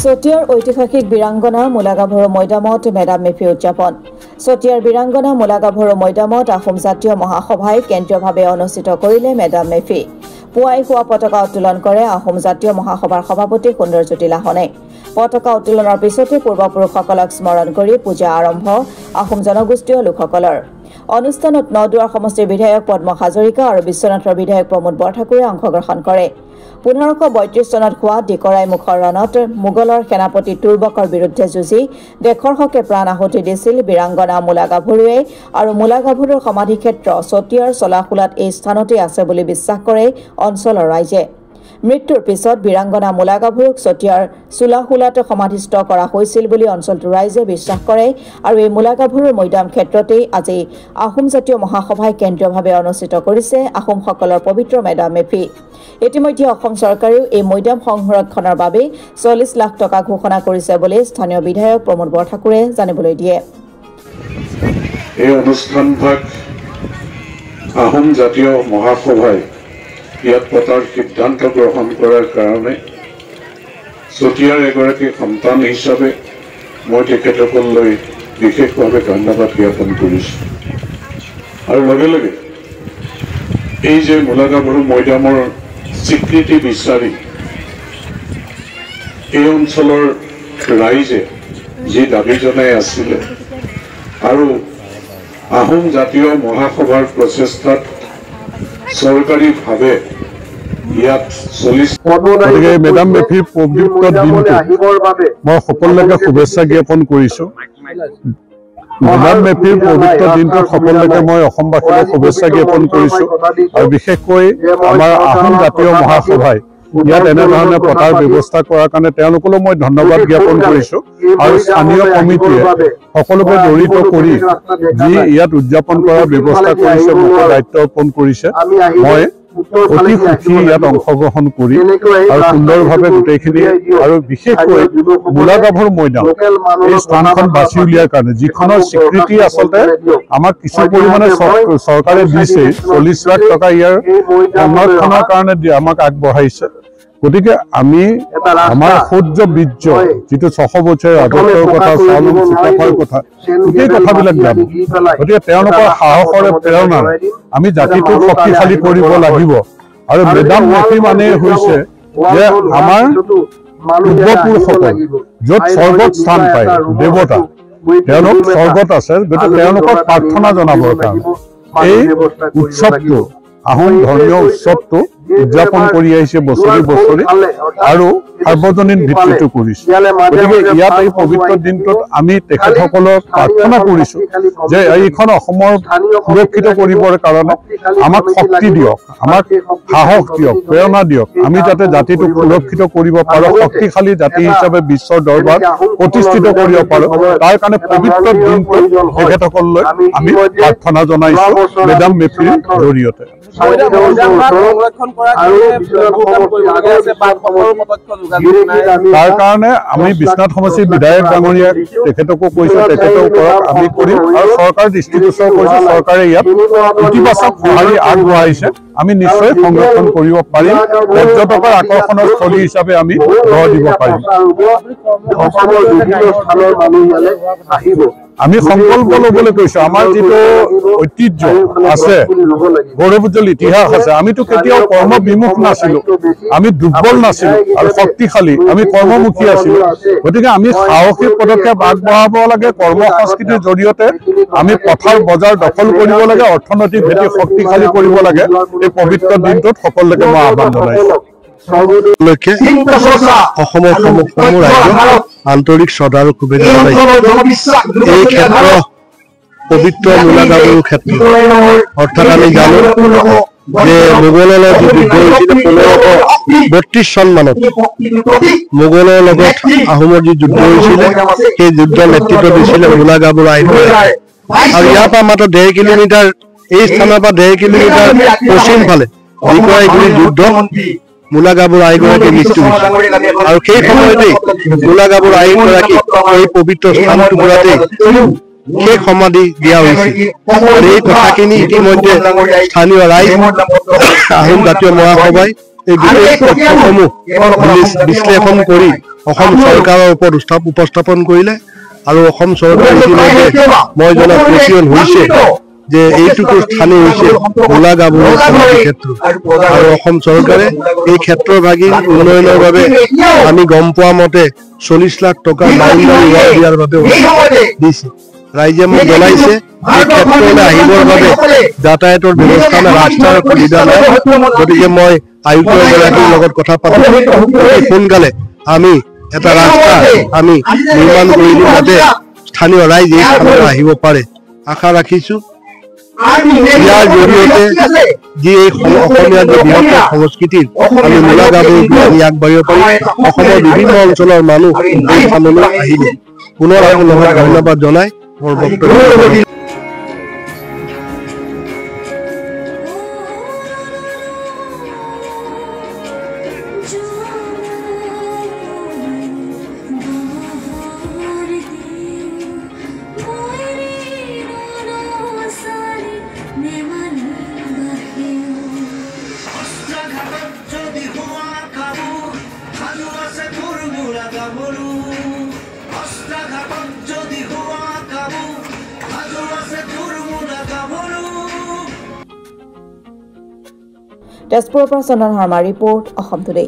চতিয়াৰ ঐতিহাসিক বীৰাংগনা মূলাগাভৰু মৈদামত মেডাম মেফি উদযাপন চতিয়াৰ বীৰাংগনা মূলাগাভৰু মৈদামত আহোম জাতীয় মহাসভাই কেন্দ্ৰীয়ভাৱে অনুষ্ঠিত কৰিলে মেডাম মেফি পুৱাই হোৱা পতাকা উত্তোলন কৰে আহোম জাতীয় মহাসভাৰ সভাপতি সুন্দৰজ্যোতি লাহনে পতাকা উত্তোলনৰ পিছতে পূৰ্বপুৰুষসকলক স্মৰণ কৰি পূজা আৰম্ভ আহোম জনগোষ্ঠীয় লোকসকলৰ অনুষ্ঠানত নদুৱাৰ সমষ্টিৰ বিধায়ক পদ্ম হাজৰিকা আৰু বিশ্বনাথৰ বিধায়ক প্ৰমোদ বৰঠাকুৰে অংশগ্ৰহণ কৰে 1532 চনত হোৱা ডিকৰাই মুখৰ ৰণত মোগলৰ সেনাপতি তুৰ্বকৰ বিৰুদ্ধে যুঁজি দেশৰ হকে প্ৰাণ আহুতি দিছিল বীৰাংগনা মূলাগাভৰুৱে আৰু মূলাগাভৰুৰ সমাধিক্ষেত্ৰ চতিয়াৰ চলাখোলাত এই স্থানতে আছে বুলি বিশ্বাস কৰে অঞ্চলৰ ৰাইজে মৃত্যুৰ পিছত বীৰাংগনা মূলাগাভৰুক চতিয়াৰ চলাখোলাত সমাধিস্থ কৰা হৈছিল বুলি অঞ্চলটোৰ ৰাইজে বিশ্বাস কৰে আৰু এই মূলাগাভৰুৰ মৈদাম ক্ষেত্ৰতে আজি আহোম জাতীয় মহাসভাই কেন্দ্ৰীয়ভাৱে অনুষ্ঠিত কৰিছে আহোমসকলৰ পবিত্ৰ মেডাম মেফি ইতিমধ্যে অসম চৰকাৰেও এই মৈদাম সংৰক্ষণৰ বাবে 40 লাখ টকা ঘোষণা কৰিছে বুলি স্থানীয় বিধায়ক প্ৰমোদ বৰঠাকুৰে জানিবলৈ দিয়ে এই অনুষ্ঠানভাগ আহোম জাতীয় মহাসভাই ইয়াত পতাৰ সিদ্ধান্ত গ্ৰহণ কৰাৰ কাৰণে চতিয়াৰ এগৰাকী সন্তান হিচাপে মই তেখেতসকললৈ বিশেষভাৱে ধন্যবাদ জ্ঞাপন কৰিছোঁ আৰু লগে লগে এই যে মূলাগাভৰু মৈদামৰ স্বীকৃতি বিচাৰি এই অঞ্চলৰ ৰাইজে যি দাবী জনাই আছিলে আৰু আহোম জাতীয় মহাসভাৰ প্ৰচেষ্টাত চৰকাৰীভাৱে ইয়াত 40 মেডাম মেফিৰ পবিত্ৰ দিনটো মই সকলোকে শুভেচ্ছা জ্ঞাপন কৰিছোঁ মেডাম মেফিৰ পবিত্ৰ দিনটোত সকলোকে মই অসমবাসীক শুভেচ্ছা জ্ঞাপন কৰিছোঁ আৰু বিশেষকৈ আমাৰ আহোম জাতীয় মহাসভাই ইয়াত এনেধৰণে পতাৰ ব্যৱস্থা কৰাৰ কাৰণে তেওঁলোকলৈ মই ধন্যবাদ জ্ঞাপন কৰিছোঁ আৰু স্থানীয় কমিটিয়ে সকলোকে জড়িত কৰি যি ইয়াত উদযাপন কৰাৰ ব্যৱস্থা কৰিছে মোক দায়িত্ব অৰ্পণ কৰিছে মই অতি সুখী ইয়াত অংশগ্ৰহণ কৰি আৰু সুন্দৰভাৱে গোটেইখিনি আৰু বিশেষকৈ মূলাগাভৰু মৈদাম এই স্থানখন বাছি উলিয়াৰ কাৰণে যিখনৰ স্বীকৃতি আচলতে আমাক কিছু পৰিমাণে চৰকাৰে দিছে 40 লাখ টকা ইয়াৰ সংৰক্ষণৰ কাৰণে আমাক আগবঢ়াইছে গতিকে আমি আমাৰ সূৰ্য বীৰ্য যিটো 600 বছৰৰ ৰাজত্বৰ কথা চালুম চুকাফাৰ কথা এই কথাবিলাক জানো গতিকে তেওঁলোকৰ সাহসৰে প্ৰেৰণাৰে আমি জাতিটোক শক্তিশালী কৰিব লাগিব আৰু মেডাম মেফি মানে হৈছে যে আমাৰ পূৰ্বপুৰুষসকল য'ত স্বৰ্গত স্থান পায় দেৱতা তেওঁলোক স্বৰ্গত আছে গতিকে তেওঁলোকক প্ৰাৰ্থনা জনাবৰ কাৰণে এই উৎসৱটো আহোম ধৰ্মীয় উৎসৱটো উদযাপন কৰি আহিছে বছৰি বছৰি আৰু সাৰ্বজনীন ভিত্তিটো কৰিছে গতিকে ইয়াত এই পবিত্ৰ দিনটোত আমি তেখেতসকলক প্ৰাৰ্থনা কৰিছোঁ যে এইখন অসমৰ সুৰক্ষিত কৰিবৰ কাৰণে আমাক শক্তি দিয়ক আমাক সাহস দিয়ক প্ৰেৰণা দিয়ক আমি যাতে জাতিটোক সুৰক্ষিত কৰিব পাৰোঁ শক্তিশালী জাতি হিচাপে বিশ্বৰ দৰবাৰত প্ৰতিষ্ঠিত কৰিব পাৰোঁ তাৰ কাৰণে পবিত্ৰ দিনটোত তেখেতসকললৈ আমি প্ৰাৰ্থনা জনাইছোঁ মেডাম মেফিৰ জৰিয়তে তাৰ কাৰণে আমি বিশ্বনাথ সমষ্টিৰ বিধায়ক ডাঙৰীয়াক তেখেতকো কৈছোঁ তেখেতৰ ওপৰত আমি কৰিম আৰু চৰকাৰ দৃষ্টিগোচৰ কৰিছোঁ চৰকাৰে ইয়াত ইতিবাচক সঁহাৰি আগবঢ়াইছে আমি নিশ্চয় সংৰক্ষণ কৰিব পাৰিম পৰ্যটকৰ আকৰ্ষণৰ স্থলী হিচাপে আমি গঢ় দিব পাৰিম আমি সংকল্প ল'বলৈ কৈছোঁ আমাৰ যিটো ঐতিহ্য আছে গৌৰৱোজ্জ্বল ইতিহাস আছে আমিতো কেতিয়াও কৰ্ম বিমুখ নাছিলোঁ আমি দুৰ্বল নাছিলোঁ আৰু শক্তিশালী আমি কৰ্মমুখী আছিলোঁ গতিকে আমি সাহসী পদক্ষেপ আগবঢ়াব লাগে কৰ্ম সংস্কৃতিৰ জৰিয়তে আমি পথাৰ বজাৰ দখল কৰিব লাগে অৰ্থনৈতিক ভেটি শক্তিশালী কৰিব লাগে এই পবিত্ৰ দিনটোত সকলোকে মই আহ্বান জনাইছোঁ অসমৰ সমূহ ৰাজ্যক আন্তৰিক শ্ৰদ্ধা আৰু শুভেচ্ছা জনাইছোঁ এই ক্ষেত্ৰ পবিত্ৰ মূলাগাভৰু ক্ষেত্ৰ অৰ্থাৎ আমি জানো যে মোগলৰ লগত যুদ্ধ হৈছিল 1532 চন মানত মোগলৰ লগত আহোমৰ যি যুদ্ধ হৈছিলে সেই যুদ্ধৰ নেতৃত্ব দিছিলে মূলাগাভৰু আইগৰে আৰু ইয়াৰ পৰা মাত্ৰ 1.5 কিলোমিটাৰ এই স্থানৰ পৰা 1.5 কিলোমিটাৰ পশ্চিম ফালে ডিকৰাইগুৰি যুদ্ধ মূলাগাভৰু আইগৰাকীৰ মৃত্যু হৈছিল আৰু সেই সময়তেই মূলাগাভৰু আইগৰাকীক এই পবিত্ৰ স্থান টুকুৰাতে শেষ সমাধি দিয়া হৈছিল এই কথাখিনি ইতিমধ্যে স্থানীয় ৰাইজ আহোম জাতীয় মহাসভাই এই গোটেই তথ্যসমূহ বিশ্লেষণ কৰি অসম চৰকাৰৰ ওপৰত উপস্থাপন কৰিলে আৰু অসম চৰকাৰ ইতিমধ্যে মই জনাত পচিয়ন হৈছে যে এইটুকু স্থানেই হৈছে মূলা গাভৰু সমাধি ক্ষেত্ৰ আৰু অসম চৰকাৰে এই ক্ষেত্ৰভাগীৰ উন্নয়নৰ বাবে আমি গম পোৱা মতে 40 লাখ টকা বাউণ্ডাৰী ৱাল দিয়াৰ বাবে দিছে ৰাইজে মোক জনাইছে এই ক্ষেত্ৰলৈ আহিবৰ বাবে যাতায়াতৰ ব্যৱস্থা নাই ৰাস্তাৰ সুবিধা নাই গতিকে মই আয়ুক্তগৰাকীৰ লগত কথা পাতি সোনকালে আমি এটা ৰাস্তা আমি নিৰ্মাণ কৰি দিম যাতে স্থানীয় ৰাইজ এই স্থানলৈ আহিব পাৰে আশা ৰাখিছো ইয়াৰ জৰিয়তে যি এই অসমীয়া যে বৃহত্তৰ সংস্কৃতিৰ আমি মূলা গাভৰুক আমি আগবাঢ়িব পাৰিম অসমৰ বিভিন্ন অঞ্চলৰ মানুহ এই স্থানলৈ আহিলে পুনৰ আপোনালোকক ধন্যবাদ জনাই মোৰ বক্তব্য তেজপুৰৰ পৰা চন্দন শৰ্মা ৰিপৰ্ট অসম টুডে।